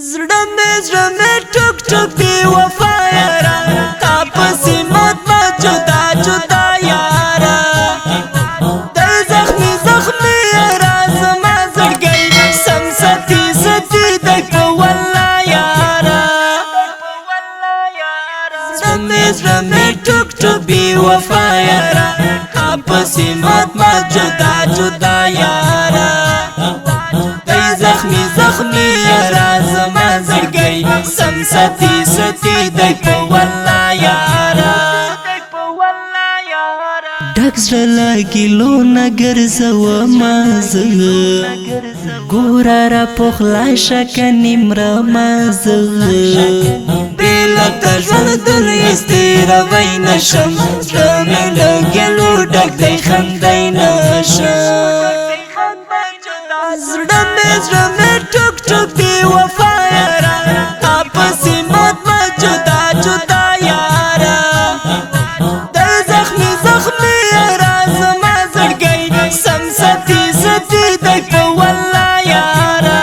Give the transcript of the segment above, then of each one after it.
زړه مې ټوک ټوک دی وفا یارا تا پسې مات ما جدا جدا یارا دی زخمی زخمی یارا زما زړګی سم ستی ستی دی په والله یارا زړه مې ټوک ټوک دی وفا یارا تا پسې مات ما جدا جدا یارا زخمی زخمی یارا زما زړګی سم ستی ستی دی په والله یارا ډک زړه له ګیلو نه ګرځومه زه ګوره راپخلا شه که نیمرمه زه بې له تا ژوندون هېڅ نشم زړه مې له ګیلو ډک دی خندی نشم زړه مې ټوک ټوک دی وفا یارا تا پسې مات ما جدا جدا یارا دی زخمی زخمی یارا زما زړګی سم ستی ستی دی په والله یارا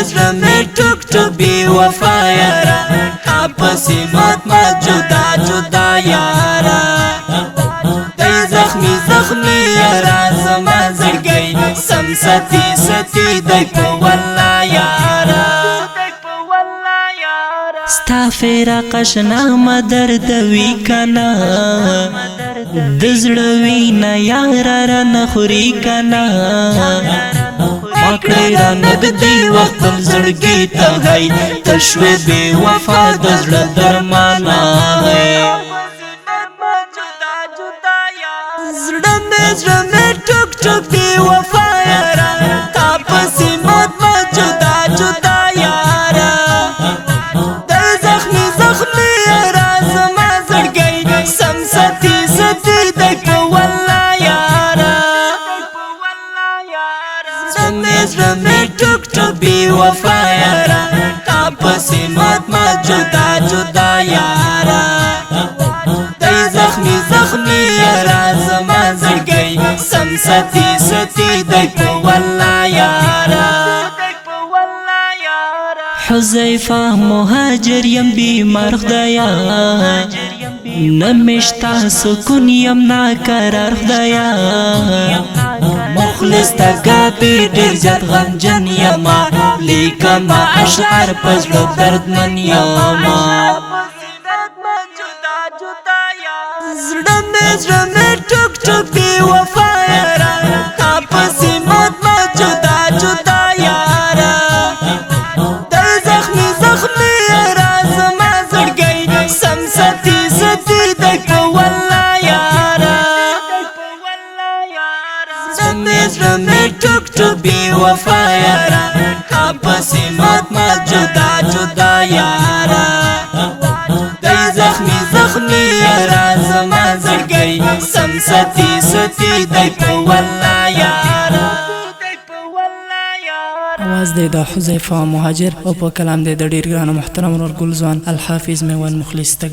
زړه مې ټوک ټوک دی وفا یارا تا پسې مات ما جدا جدا یارا دی زخمی زخمی یارا زما زړګی سم ستی ستی دی په والله یارا ستا فراق شنامه دردوي کنه د زړه وینه یاره رانه خوري کنه ما کړی رانږدې وخت زړګي ته هی ته شوې بې وفا د زړه درمانه زړه مې ټوک ټوک دی وفا یارا تا پسې مات ما جدا جدا یارا دی زخمی زخمی یارا زما زړګی سم ستی ستی دی په والله یارا زړه مې ټوک ټوک دی وفا یارا تا پسې مات ما جدا جدا یارا دی زخمی زخمی یارا زما زړګی سم ستی ستی دی په والله یارا حذیفه مهاجر یم بیمار خدایا نه مې شته سکون یم ناقرار خدایا مخلص ته ګاپې ډېر زیات غمجن یما لیکمه اشعار په زړه دردمن یما زړه مې ټوک ټوک دی وفا یارا تا پسې مات ما جدا جدا یارا دی زخمی زخمی یارا زما زړګی سم ستی ستی دی په والله یارا زړه مې ټوک ټوک دی وفا یارا تا پسې مات ما جدا جدا یارا دی زخمی زخمی یارا زما زړګی سم ستی ستی دی په والله یارا आवाज دی د حذیفه مهاجر او په کلام دی د ډیر ګران محترم ورور ګلزوان الحافظ میوان مخلص ته